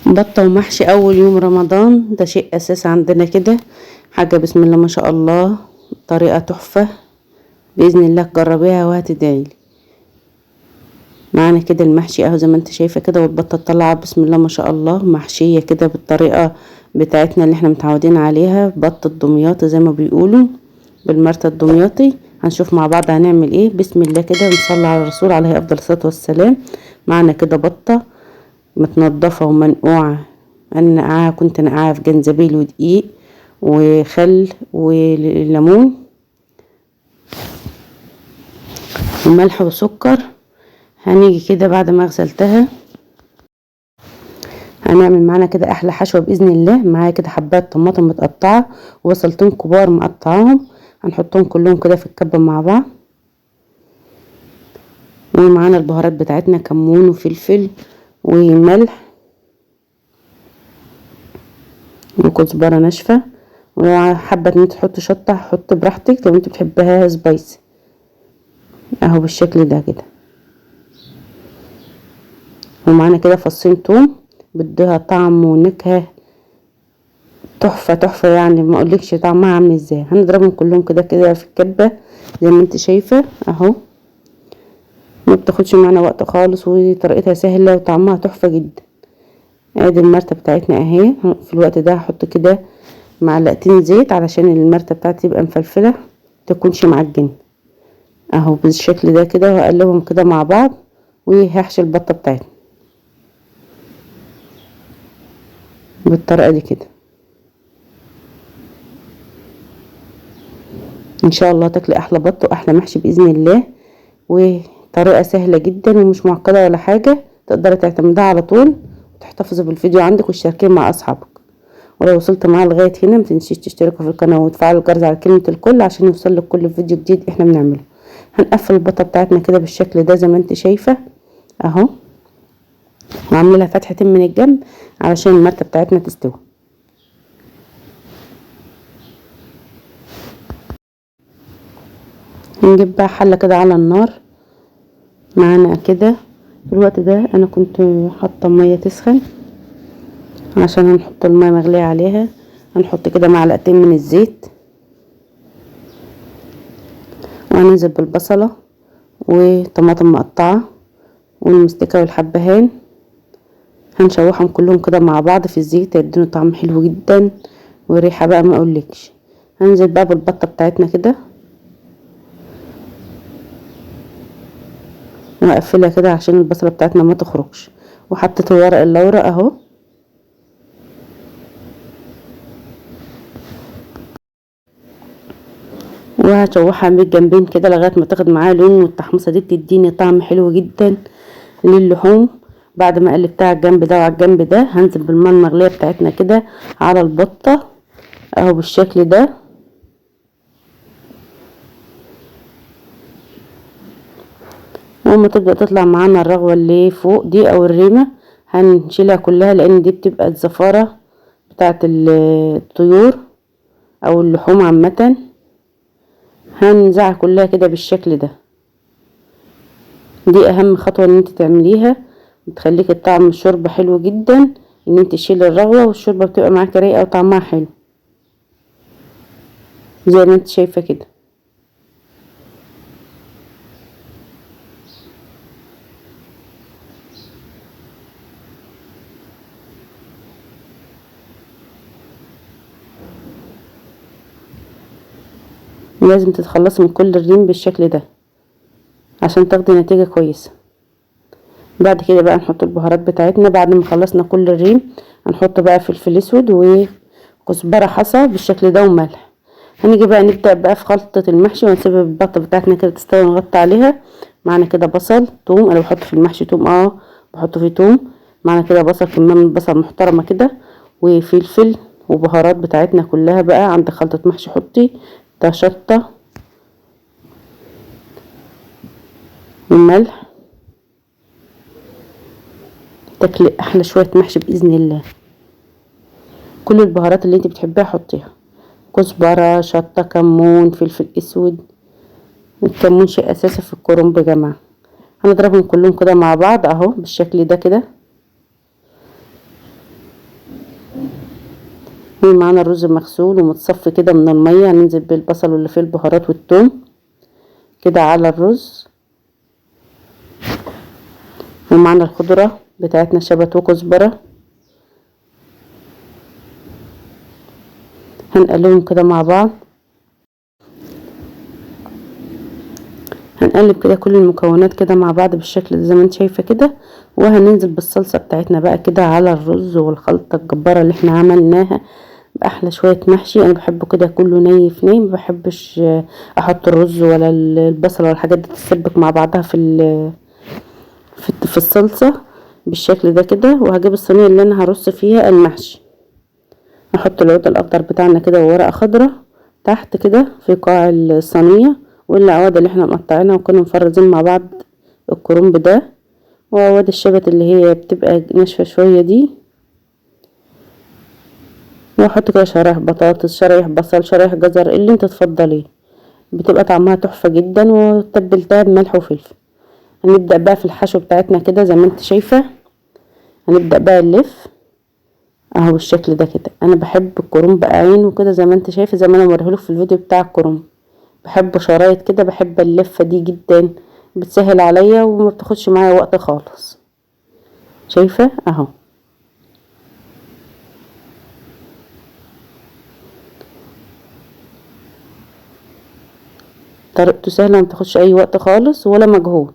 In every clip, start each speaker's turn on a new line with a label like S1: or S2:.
S1: بطة ومحشي أول يوم رمضان ده شيء أساسي عندنا كده. حاجة بسم الله ما شاء الله، طريقة تحفة بإذن الله تجربيها وهتدعيلي. معانا كده المحشي اهو زي ما انت شايفة كده، والبطة طالعة بسم الله ما شاء الله محشية كده بالطريقة بتاعتنا اللي احنا متعودين عليها، بطة دمياطي زي ما بيقولوا، بالمرتة الدمياطي. هنشوف مع بعض هنعمل ايه. بسم الله كده ونصلي على الرسول عليه افضل الصلاة والسلام. معانا كده بطة متنضفة ومنقوعة، انا كنت نقعها في جنزبيل ودقيق وخل وليمون وملح وسكر. هنيجي كده بعد ما غسلتها هنعمل معانا كده احلى حشوة باذن الله. معايا كده حبات طماطم متقطعة وبصلتين كبار مقطعاهم، هنحطهم كلهم كده في الكبة مع بعض. ومعانا البهارات بتاعتنا كمون وفلفل وملح وكزبرة ناشفة، ولو حابة ان انت تحط شطة حط براحتك لو انت بتحبها سبايسي اهو بالشكل ده كده. ومعانا كده فصين توم بديها طعم ونكهة تحفة تحفة، يعني ما اقولكش طعمها عامل ازاي. هنضربهم كلهم كده كده في الكبة زي ما انت شايفة اهو، ما بتاخدش معانا وقت خالص وطريقتها سهلة وطعمها تحفة جدا. ادي المرتة بتاعتنا اهي. في الوقت ده هحط كده معلقتين زيت علشان المرتة بتاعتي تبقى مفلفلة متكونش معجنة اهو بالشكل ده كده، وهقلبهم كده مع بعض. وهحشي البطة بتاعتنا بالطريقة دي كده. ان شاء الله تاكلي احلى بط واحلى محشي باذن الله، وطريقة سهلة جدا ومش معقدة ولا حاجة، تقدري تعتمدها على طول وتحتفظي بالفيديو عندك وتشاركيه مع اصحابك. ولو وصلت معايا لغاية هنا متنسيش تشتركوا في القناة وتفعلوا الجرس على كلمة الكل عشان يوصلك كل فيديو جديد احنا بنعمله. هنقفل البطة بتاعتنا كده بالشكل ده زي ما انت شايفة اهو، وعامله لها فتحتين من الجنب علشان المرتة بتاعتنا تستوي. نجيب بقى حلة كده على النار معانا كده. في الوقت ده انا كنت حاطه ميه تسخن عشان هنحط الميه مغليه عليها. هنحط كده معلقتين من الزيت، وهننزل بالبصله وطماطم مقطعه والمستكه والحبهان. هنشوحهم كلهم كده مع بعض في الزيت، هيدينوا طعم حلو جدا وريحه بقى ما اقولكش. هننزل بقى بالبطه بتاعتنا كده وهقفلها كده عشان البصله بتاعتنا ما تخرجش. وحطيت ورق اللورا اهو، وهشوحها من الجنبين كده لغايه ما تاخد معايا لون، والتحميصه دي بتديني طعم حلو جدا للحوم. بعد ما قلبتها على الجنب ده وعلى الجنب ده هنزل بالميه المغليه بتاعتنا كده على البطه اهو بالشكل ده. وما تبدا تطلع معانا الرغوه اللي فوق دي او الريمه هنشيلها كلها، لان دي بتبقى الزفاره بتاعت الطيور او اللحوم عامه. هننزعها كلها كده بالشكل ده. دي اهم خطوه ان انت تعمليها، بتخليك الطعم الشوربه حلو جدا ان انت تشيلي الرغوه، والشوربه بتبقى معاكي رايقه وطعمها حلو زي ما انت شايفه كده. لازم تتخلصي من كل الريم بالشكل ده عشان تاخدي نتيجه كويسه. بعد كده بقى نحط البهارات بتاعتنا. بعد ما خلصنا كل الريم هنحط بقى فلفل اسود وكزبره حصى بالشكل ده وملح. هنيجي بقى نبدا بقى في خلطه المحشي ونسيب البطه بتاعتنا كده تستوي ونغطي عليها. معانا كده بصل توم، انا بحط في المحشي توم بحط فيه توم. معانا كده بصل كميه من البصل محترمه كده، وفلفل وبهارات بتاعتنا كلها. بقى عندك خلطه محشي حطي ده شطه وملح، تاكلي احلى شويه محشي باذن الله. كل البهارات اللي انت بتحبيها حطيها، كزبره شطه كمون فلفل اسود. الكمون شيء اساسي في الكرنب يا جماعه. هنضربهم كلهم كده مع بعض اهو بالشكل ده كده. معانا الرز مغسول ومتصفي كده من المية، هننزل بالبصل واللي فيه البهارات والثوم كده على الرز. ومعانا الخضرة بتاعتنا شبت وكزبرة، هنقلبهم كده مع بعض. هنقلب كده كل المكونات كده مع بعض بالشكل ده زي ما انت شايفه كده. وهننزل بالصلصه بتاعتنا بقى كده على الرز والخلطه الجباره اللي احنا عملناها باحلى شويه محشي. انا بحبه كده كله ني في ني، مبحبش احط الرز ولا البصل ولا الحاجات دي تتسبك مع بعضها في الصلصه بالشكل ده كده. وهجيب الصينيه اللي انا هرص فيها المحشي، نحط العود الاخضر بتاعنا كده وورقه خضراء تحت كده في قاع الصينيه، والعواد اللي احنا مقطعينها وكنا مفرزين مع بعض الكرنب ده، وعواد الشبت اللي هي بتبقى ناشفه شويه دي. واحط كده شرايح بطاطس، شرايح بصل، شرايح جزر اللي انت تفضليه، بتبقى طعمها تحفه جدا. وتبلتها بملح وفلفل. هنبدا بقى في الحشو بتاعتنا كده زي ما انت شايفه. هنبدا بقى نلف اهو بالشكل ده كده. انا بحب الكرنب عينه كده زي ما انت شايفه، زي ما انا موريهولك في الفيديو بتاع الكرنب. بحب شرايط كده، بحب اللفه دي جدا، بتسهل عليا وما بتاخدش معايا وقت خالص. شايفه اهو. طريقته سهله، ما بتاخدش اي وقت خالص ولا مجهود.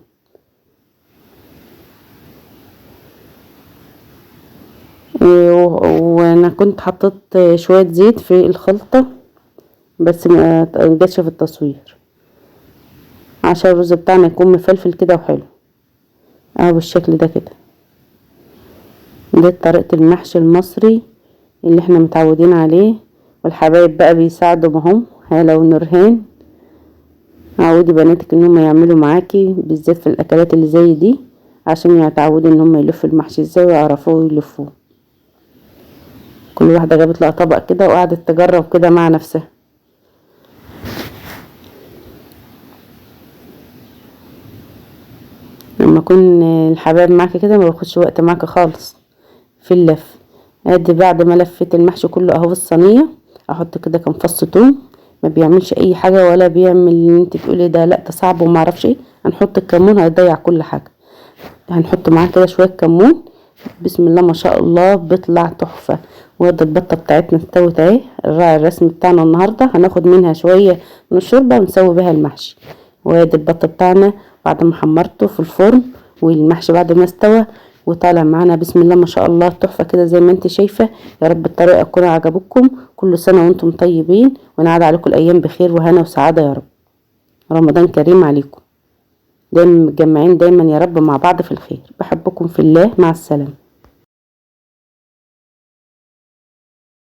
S1: وانا كنت حطيت شويه زيت في الخلطه بس ما جاتش في التصوير، عشان الرز بتاعنا يكون مفلفل كده وحلو اهو بالشكل ده كده. دي طريقه المحشي المصري اللي احنا متعودين عليه، والحبايب بقى بيساعدوا معهم. هالة ونورهان، عودي بناتك ان هم يعملوا معاكي بالذات في الاكلات اللي زي دي، عشان يتعودوا ان هم يلفوا المحشي ازاي ويعرفوه يلفوه. كل واحده جابت لها طبق كده وقعدت تجرب كده مع نفسها. لما يكون الحبايب معاكي كده ما باخدش وقت معاكي خالص في اللف. ادي بعد ما لفيت المحشي كله اهو في الصينيه، احط كده كام فص توم، ما بيعملش اي حاجه ولا بيعمل اللي انت تقولي ده لا ده صعب وما اعرفش ايه. هنحط الكمون هيضيع كل حاجه. هنحط معاه كده شويه كمون، بسم الله ما شاء الله بيطلع تحفه. وادي البطه بتاعتنا استوت اهي، الراعي الرسمي بتاعنا النهارده هناخد منها شويه من الشوربه ونسوي بها المحشي. وادي البطه بتاعنا بعد ما حمرته في الفرن، والمحشي بعد ما استوى وطالع معانا بسم الله ما شاء الله تحفه كده زي ما انت شايفه. يا رب الطريقه تكون عجبتكم. كل سنه وانتم طيبين، ونعاد عليكم الايام بخير وهنا وسعاده يا رب. رمضان كريم عليكم، دايما متجمعين دايما يا رب مع بعض في الخير. بحبكم في الله، مع السلامه.